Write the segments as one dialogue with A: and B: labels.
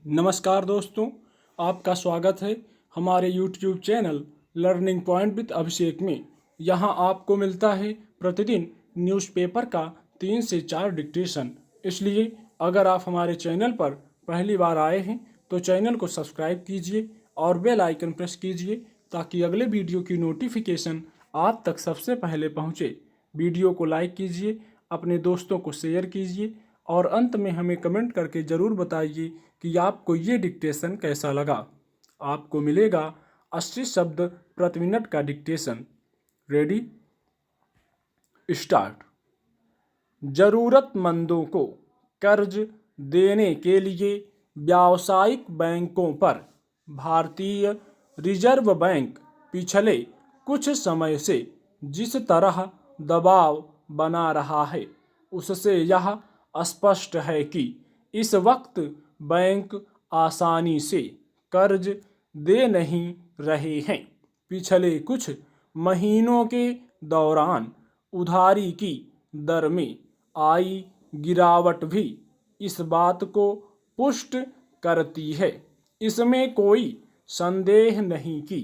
A: नमस्कार दोस्तों, आपका स्वागत है हमारे YouTube channel learning point with Abhishek में। यहाँ आपको मिलता है प्रतिदिन न्यूज़पेपर का 3 से 4 डिक्टेशन। इसलिए अगर आप हमारे चैनल पर पहली बार आए हैं तो चैनल को सब्सक्राइब कीजिए और बेल आइकन प्रेस कीजिए ताकि अगले वीडियो की नोटिफिकेशन आप तक सबसे पहले पहुँचे। वीडियो को लाइक कीजिए, अपने दोस्तों को शेयर कीजिए और अंत में हमें कमेंट करके ज़रूर बताइए कि आपको ये डिक्टेशन कैसा लगा। आपको मिलेगा 80 शब्द प्रति मिनट का डिक्टेशन। Ready, start. ज़रूरतमंदों को कर्ज देने के लिए व्यावसायिक बैंकों पर भारतीय रिजर्व बैंक पिछले कुछ समय से जिस तरह दबाव बना रहा है उससे यह स्पष्ट है कि इस वक्त बैंक आसानी से कर्ज दे नहीं रहे हैं। पिछले कुछ महीनों के दौरान उधारी की दर में आई गिरावट भी इस बात को पुष्ट करती है। इसमें कोई संदेह नहीं कि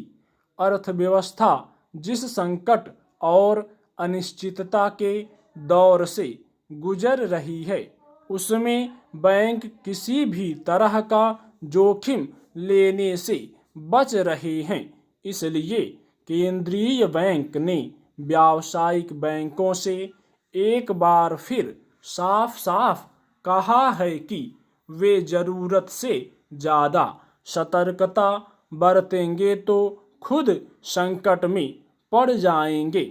A: अर्थव्यवस्था जिस संकट और अनिश्चितता के दौर से गुजर रही है उसमें बैंक किसी भी तरह का जोखिम लेने से बच रहे हैं। इसलिए केंद्रीय बैंक ने व्यावसायिक बैंकों से एक बार फिर साफ साफ कहा है कि वे ज़रूरत से ज़्यादा सतर्कता बरतेंगे तो खुद संकट में पड़ जाएंगे।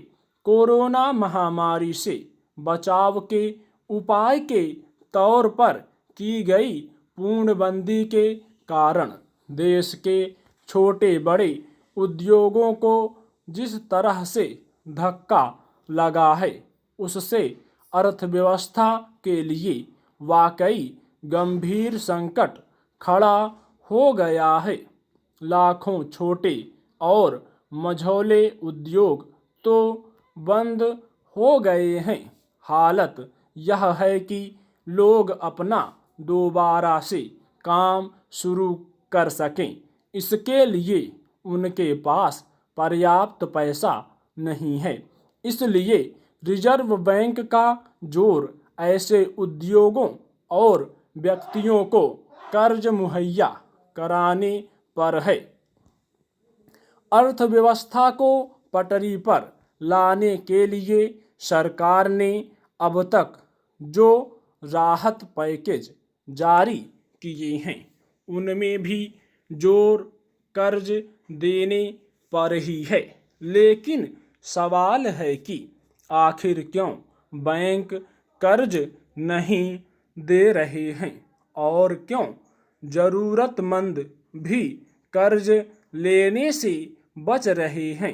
A: कोरोना महामारी से बचाव के उपाय के तौर पर की गई पूर्णबंदी के कारण देश के छोटे बड़े उद्योगों को जिस तरह से धक्का लगा है उससे अर्थव्यवस्था के लिए वाकई गंभीर संकट खड़ा हो गया है। लाखों छोटे और मझौले उद्योग तो बंद हो गए हैं। हालत यह है कि लोग अपना दोबारा से काम शुरू कर सकें, इसके लिए उनके पास पर्याप्त पैसा नहीं है। इसलिए रिजर्व बैंक का जोर ऐसे उद्योगों और व्यक्तियों को कर्ज मुहैया कराने पर है। अर्थव्यवस्था को पटरी पर लाने के लिए सरकार ने अब तक जो राहत पैकेज जारी किए हैं उनमें भी जोर कर्ज देने पर ही है। लेकिन सवाल है कि आखिर क्यों बैंक कर्ज नहीं दे रहे हैं और क्यों ज़रूरतमंद भी कर्ज लेने से बच रहे हैं।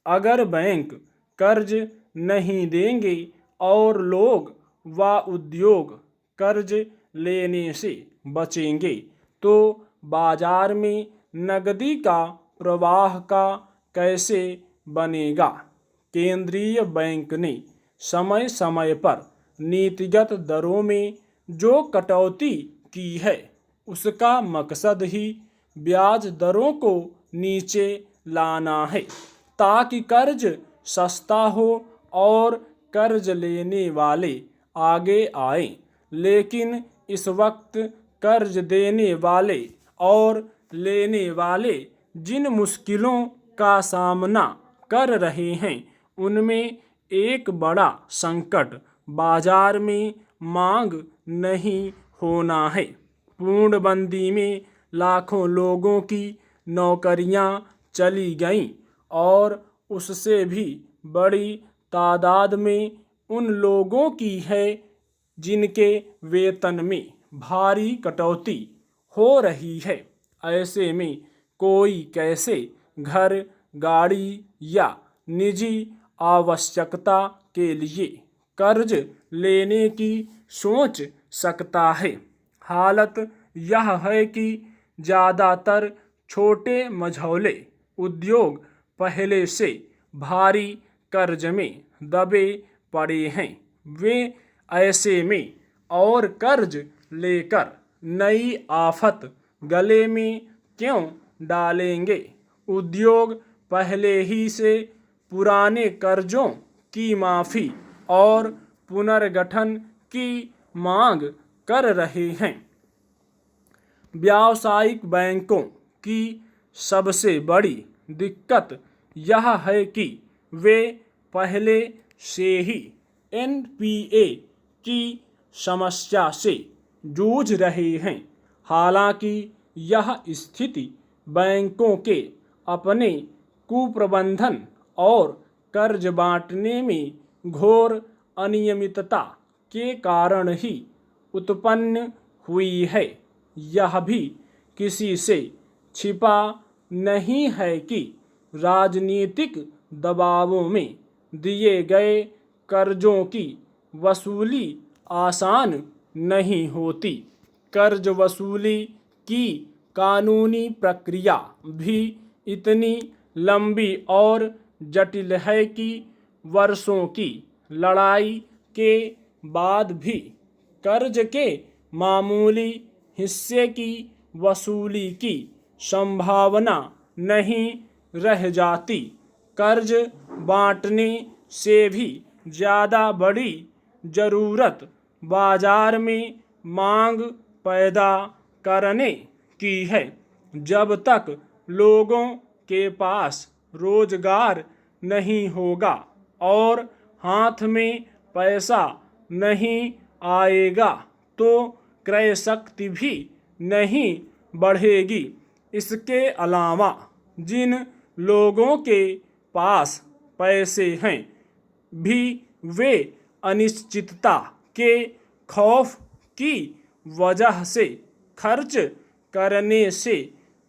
A: अगर बैंक कर्ज नहीं देंगे और लोग व उद्योग कर्ज लेने से बचेंगे तो बाजार में नकदी का प्रवाह का कैसे बनेगा। केंद्रीय बैंक ने समय समय पर नीतिगत दरों में जो कटौती की है उसका मकसद ही ब्याज दरों को नीचे लाना है ताकि कर्ज सस्ता हो और कर्ज लेने वाले आगे आएं। लेकिन इस वक्त कर्ज देने वाले और लेने वाले जिन मुश्किलों का सामना कर रहे हैं उनमें एक बड़ा संकट बाजार में मांग नहीं होना है। पूर्णबंदी में लाखों लोगों की नौकरियां चली गईं और उससे भी बड़ी तादाद में उन लोगों की है जिनके वेतन में भारी कटौती हो रही है। ऐसे में कोई कैसे घर, गाड़ी या निजी आवश्यकता के लिए कर्ज लेने की सोच सकता है। हालत यह है कि ज़्यादातर छोटे मझौले उद्योग पहले से भारी कर्ज में दबे पड़े हैं। वे ऐसे में और कर्ज लेकर नई आफत गले में क्यों डालेंगे। उद्योग पहले ही से पुराने कर्जों की माफ़ी और पुनर्गठन की मांग कर रहे हैं। व्यावसायिक बैंकों की सबसे बड़ी दिक्कत यह है कि वे पहले से ही एनपीए की समस्या से जूझ रहे हैं। हालांकि यह स्थिति बैंकों के अपने कुप्रबंधन और कर्ज बांटने में घोर अनियमितता के कारण ही उत्पन्न हुई है। यह भी किसी से छिपा नहीं है कि राजनीतिक दबावों में दिए गए कर्जों की वसूली आसान नहीं होती। कर्ज वसूली की कानूनी प्रक्रिया भी इतनी लंबी और जटिल है कि वर्षों की लड़ाई के बाद भी कर्ज के मामूली हिस्से की वसूली की संभावना नहीं रह जाती। कर्ज बांटने से भी ज़्यादा बड़ी ज़रूरत बाजार में मांग पैदा करने की है। जब तक लोगों के पास रोजगार नहीं होगा और हाथ में पैसा नहीं आएगा तो क्रय शक्ति भी नहीं बढ़ेगी। इसके अलावा जिन लोगों के पास पैसे हैं भी वे अनिश्चितता के खौफ की वजह से खर्च करने से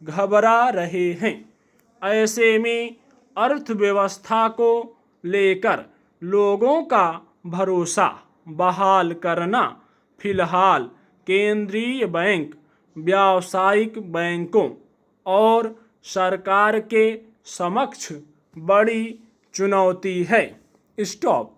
A: घबरा रहे हैं। ऐसे में अर्थव्यवस्था को लेकर लोगों का भरोसा बहाल करना फिलहाल केंद्रीय बैंक, व्यावसायिक बैंकों और सरकार के समक्ष बड़ी चुनौती है। स्टॉप।